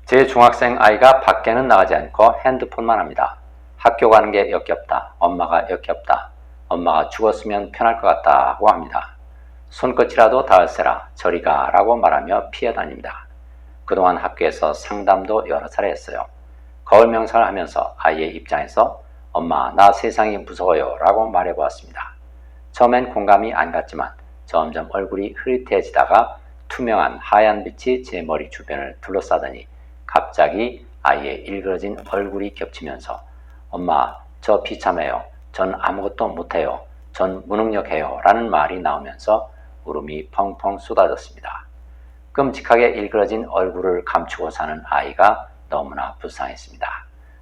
제 중학생 아이가 밖에는 나가지 않고 핸드폰만 합니다. 학교 가는 게 역겹다. 엄마가 역겹다. 엄마가 죽었으면 편할 것 같다고 합니다. 손끝이라도 닿을세라 저리 가라고 말하며 피해 다닙니다. 그동안 학교에서 상담도 여러 차례 했어요. 거울 명상을 하면서 아이의 입장에서 엄마 나 세상이 무서워요 라고 말해보았습니다. 처음엔 공감이 안 갔지만 점점 얼굴이 흐릿해지다가 투명한 하얀 빛이 제 머리 주변을 둘러싸더니 갑자기 아이의 일그러진 얼굴이 겹치면서 엄마 저 비참해요. 전 아무것도 못해요. 전 무능력해요 라는 말이 나오면서 울음이 펑펑 쏟아졌습니다. 끔찍하게 일그러진 얼굴을 감추고 사는 아이가 너무나 불쌍했습니다.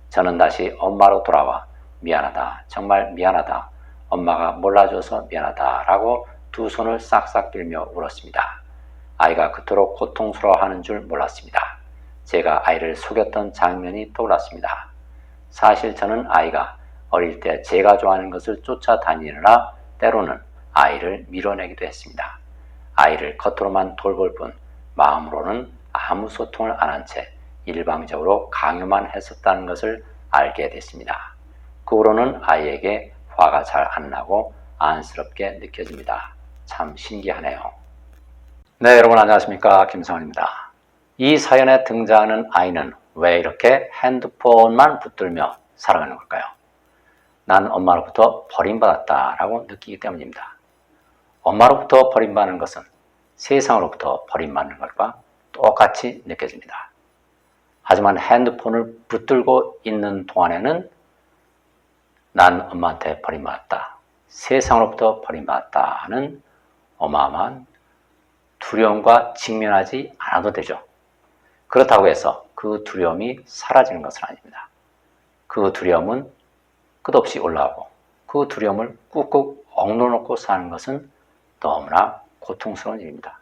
저는 다시 엄마로 돌아와 미안하다, 정말 미안하다, 엄마가 몰라줘서 미안하다 라고 두 손을 싹싹 빌며 울었습니다. 아이가 그토록 고통스러워하는 줄 몰랐습니다. 제가 아이를 속였던 장면이 떠올랐습니다. 사실 저는 아이가 어릴 때 제가 좋아하는 것을 쫓아다니느라 때로는 아이를 밀어내기도 했습니다. 아이를 겉으로만 돌볼 뿐 마음으로는 아무 소통을 안 한 채 일방적으로 강요만 했었다는 것을 알게 됐습니다. 그 후로는 아이에게 화가 잘 안 나고 안쓰럽게 느껴집니다. 참 신기하네요. 네, 여러분 안녕하십니까, 김성환입니다. 이 사연에 등장하는 아이는 왜 이렇게 핸드폰만 붙들며 살아가는 걸까요? 난 엄마로부터 버림받았다라고 느끼기 때문입니다. 엄마로부터 버림받는 것은 세상으로부터 버림받는 것과 똑같이 느껴집니다. 하지만 핸드폰을 붙들고 있는 동안에는 난 엄마한테 버림받았다, 세상으로부터 버림받았다 하는 어마어마한 두려움과 직면하지 않아도 되죠. 그렇다고 해서 그 두려움이 사라지는 것은 아닙니다. 그 두려움은 끝없이 올라오고 그 두려움을 꾹꾹 억눌러놓고 사는 것은 너무나 고통스러운 일입니다.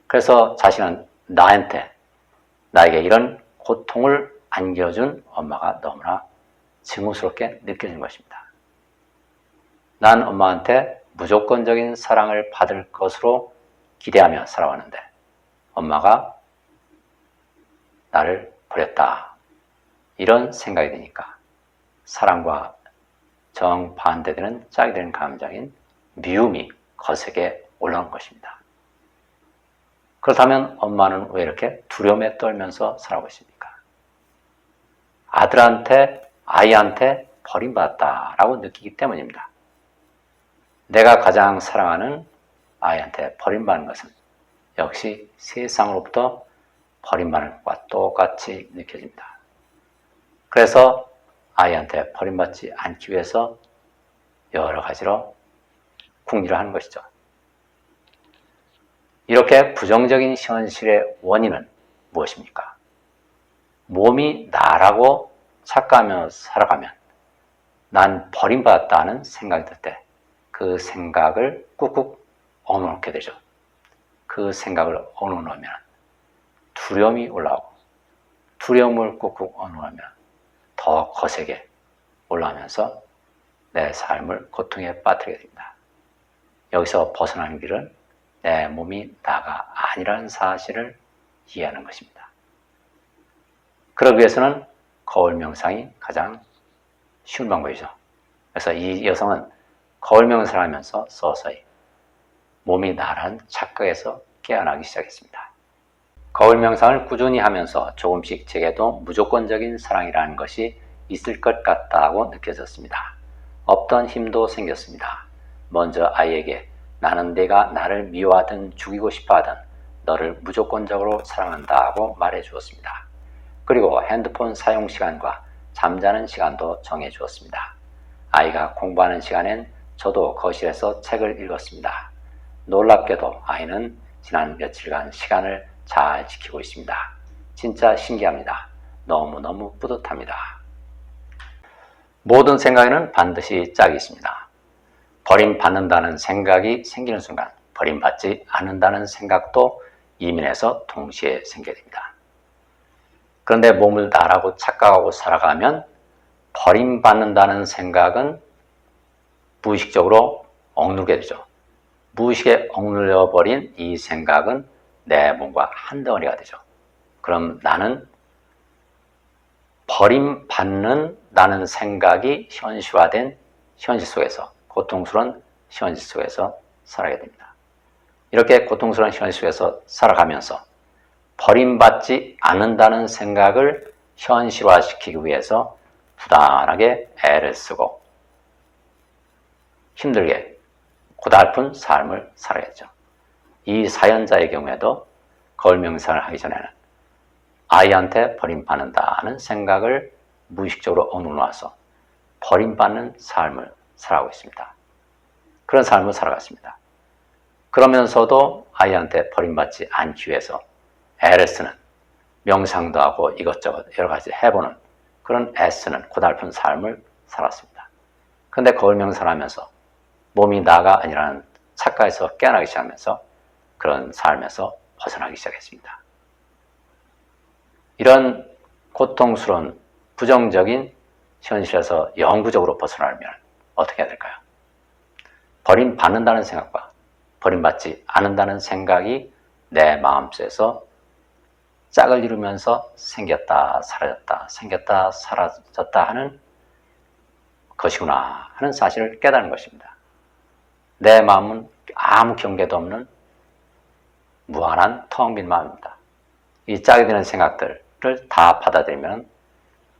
그래서 자신은 나에게 이런 고통을 안겨준 엄마가 너무나 증오스럽게 느껴진 것입니다. 난 엄마한테 무조건적인 사랑을 받을 것으로 기대하며 살아왔는데 엄마가 나를 버렸다, 이런 생각이 드니까 사랑과 정반대되는 짝이 되는 감정인 미움이 거세게 올라온 것입니다. 그렇다면 엄마는 왜 이렇게 두려움에 떨면서 살아오고 있습니까? 아이한테 버림받았다라고 느끼기 때문입니다. 내가 가장 사랑하는 아이한테 버림받는 것은 역시 세상으로부터 버림받는 것과 똑같이 느껴집니다. 그래서 아이한테 버림받지 않기 위해서 여러 가지로 궁리를 하는 것이죠. 이렇게 부정적인 현실의 원인은 무엇입니까? 몸이 나라고 착각하며 살아가면 난 버림받았다는 생각이 들 때 그 생각을 꾹꾹 억누르게 되죠. 그 생각을 억누르면 두려움이 올라오고 두려움을 꾹꾹 억누르면 더 거세게 올라오면서 내 삶을 고통에 빠뜨리게 됩니다. 여기서 벗어나는 길은 내 몸이 나가 아니라는 사실을 이해하는 것입니다. 그러기 위해서는 거울 명상이 가장 쉬운 방법이죠. 그래서 이 여성은 거울 명상을 하면서 서서히 몸이 나라는 착각에서 깨어나기 시작했습니다. 거울 명상을 꾸준히 하면서 조금씩 제게도 무조건적인 사랑이라는 것이 있을 것 같다고 느껴졌습니다. 없던 힘도 생겼습니다. 먼저 아이에게 나는 내가 나를 미워하든 죽이고 싶어하든 너를 무조건적으로 사랑한다고 말해 주었습니다. 그리고 핸드폰 사용 시간과 잠자는 시간도 정해 주었습니다. 아이가 공부하는 시간엔 저도 거실에서 책을 읽었습니다. 놀랍게도 아이는 지난 며칠간 시간을 잘 지키고 있습니다. 진짜 신기합니다. 너무너무 뿌듯합니다. 모든 생각에는 반드시 짝이 있습니다. 버림받는다는 생각이 생기는 순간 버림받지 않는다는 생각도 이민해서 동시에 생겨야 됩니다. 그런데 몸을 나라고 착각하고 살아가면 버림받는다는 생각은 무의식적으로 억누르게 되죠. 무의식에 억눌려버린 이 생각은 내 몸과 한 덩어리가 되죠. 그럼 나는 버림받는 나는 생각이 현실화된 현실 속에서, 고통스러운 현실 속에서 살아가게 됩니다. 이렇게 고통스러운 현실 속에서 살아가면서 버림받지 않는다는 생각을 현실화시키기 위해서 부단하게 애를 쓰고 힘들게 고달픈 삶을 살아야죠. 이 사연자의 경우에도 거울 명상을 하기 전에는 아이한테 버림받는다는 생각을 무의식적으로 억눌러서 버림받는 삶을 살아가고 있습니다. 그런 삶을 살아갔습니다. 그러면서도 아이한테 버림받지 않기 위해서 애를 쓰는, 명상도 하고 이것저것 여러 가지 해보는 그런 애쓰는 고달픈 삶을 살았습니다. 그런데 거울 명상을 하면서 몸이 나가 아니라는 착각에서 깨어나기 시작하면서 그런 삶에서 벗어나기 시작했습니다. 이런 고통스러운 부정적인 현실에서 영구적으로 벗어나려면 어떻게 해야 될까요? 버림받는다는 생각과 버림받지 않는다는 생각이 내 마음속에서 짝을 이루면서 생겼다 사라졌다 생겼다 사라졌다 하는 것이구나 하는 사실을 깨달은 것입니다. 내 마음은 아무 경계도 없는 무한한 텅 빈 마음입니다. 이 짝이 되는 생각들을 다 받아들이면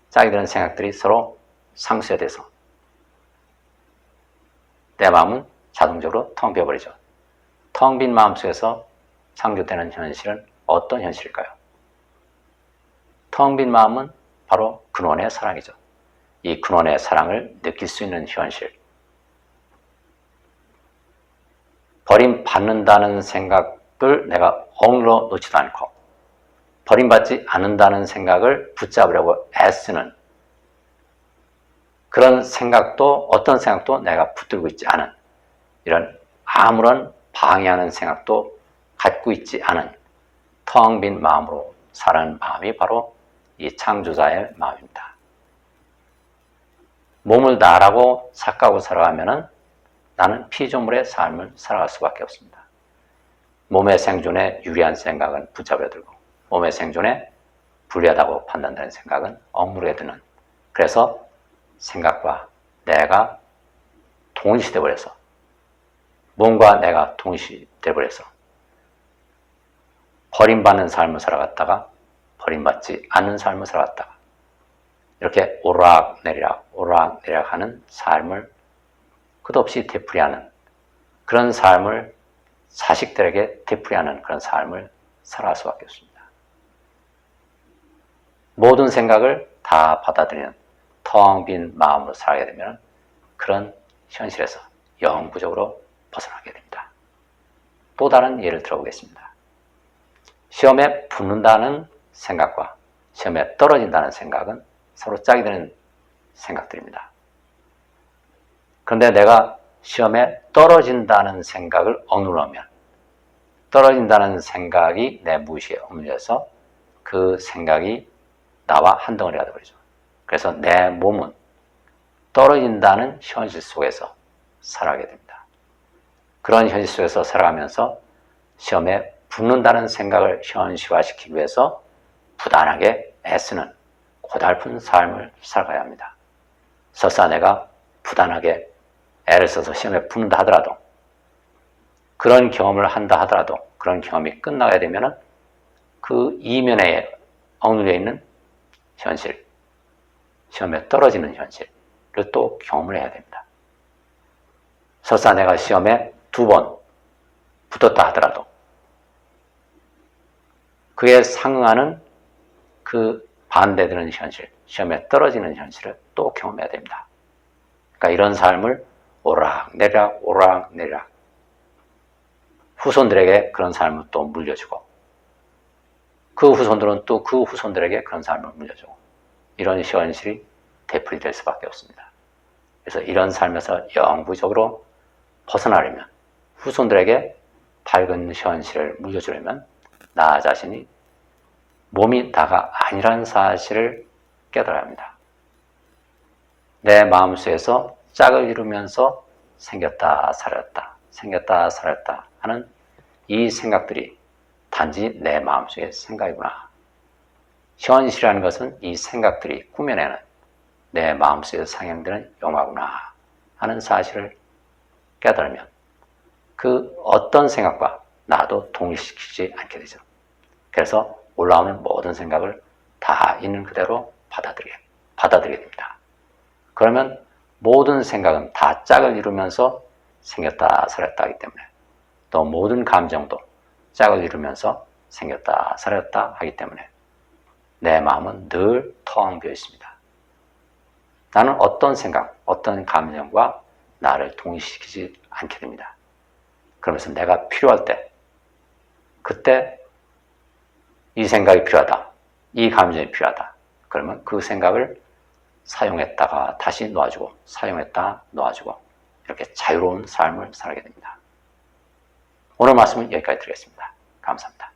짝이 되는 생각들이 서로 상쇄돼서 내 마음은 자동적으로 텅 비어버리죠. 텅 빈 마음 속에서 창조되는 현실은 어떤 현실일까요? 텅 빈 마음은 바로 근원의 사랑이죠. 이 근원의 사랑을 느낄 수 있는 현실. 버림받는다는 생각을 내가 억눌러 놓지도 않고 버림받지 않는다는 생각을 붙잡으려고 애쓰는 그런 생각도, 어떤 생각도 내가 붙들고 있지 않은, 이런 아무런 방해하는 생각도 갖고 있지 않은 텅 빈 마음으로 살아가는 마음이 바로 이 창조자의 마음입니다. 몸을 나라고 착각하고 살아가면은 나는 피조물의 삶을 살아갈 수밖에 없습니다. 몸의 생존에 유리한 생각은 붙잡아 들고 몸의 생존에 불리하다고 판단되는 생각은 억누르게 되는, 그래서 생각과 내가 동시되어 버려서 몸과 내가 동시되어 버려서 버림받는 삶을 살아갔다가 버림받지 않는 삶을 살아갔다가 이렇게 오락내리락 오락내리락 하는 삶을 끝없이 되풀이하는 그런 삶을 자식들에게 되풀이하는 그런 삶을 살아갈 수밖에 없습니다. 모든 생각을 다 받아들이는 텅 빈 마음으로 살아가게 되면 그런 현실에서 영구적으로 벗어나게 됩니다. 또 다른 예를 들어보겠습니다. 시험에 붙는다는 생각과 시험에 떨어진다는 생각은 서로 짝이 되는 생각들입니다. 그런데 내가 시험에 떨어진다는 생각을 억누르면 떨어진다는 생각이 내 무의식에 억눌려서 그 생각이 나와 한 덩어리가 되어버리죠. 그래서 내 몸은 떨어진다는 현실 속에서 살아가게 됩니다. 그런 현실 속에서 살아가면서 시험에 붙는다는 생각을 현실화시키기 위해서 부단하게 애쓰는 고달픈 삶을 살아가야 합니다. 설사 내가 부단하게 애를 써서 시험에 붙는다 하더라도, 그런 경험을 한다 하더라도 그런 경험이 끝나게 되면 그 이면에 억눌려 있는 현실, 시험에 떨어지는 현실을 또 경험을 해야 됩니다. 설사 내가 시험에 2번 붙었다 하더라도 그에 상응하는 그 반대되는 현실, 시험에 떨어지는 현실을 또 경험해야 됩니다. 그러니까 이런 삶을 오락내리락 오락내리락 후손들에게 그런 삶을 또 물려주고 그 후손들은 또 그 후손들에게 그런 삶을 물려주고 이런 현실이 되풀이될 수밖에 없습니다. 그래서 이런 삶에서 영구적으로 벗어나려면 후손들에게 밝은 현실을 물려주려면 나 자신이 몸이 나가 아니라는 사실을 깨달아야 합니다. 내 마음속에서 짝을 이루면서 생겼다 사라졌다 생겼다 사라졌다 하는 이 생각들이 단지 내 마음속의 생각이구나. 현실이라는 것은 이 생각들이 꾸며내는 내 마음속에서 상영되는 영화구나 하는 사실을 깨달으면 그 어떤 생각과 나도 동일시키지 않게 되죠. 그래서 올라오는 모든 생각을 다 있는 그대로 받아들이게 됩니다. 그러면 모든 생각은 다 짝을 이루면서 생겼다 사라졌다 하기 때문에 또 모든 감정도 짝을 이루면서 생겼다 사라졌다 하기 때문에 내 마음은 늘 텅 비어 있습니다. 나는 어떤 생각, 어떤 감정과 나를 동일시키지 않게 됩니다. 그러면서 내가 필요할 때, 그때 이 생각이 필요하다, 이 감정이 필요하다. 그러면 그 생각을 사용했다가 다시 놓아주고, 사용했다 놓아주고, 이렇게 자유로운 삶을 살게 됩니다. 오늘 말씀은 여기까지 드리겠습니다. 감사합니다.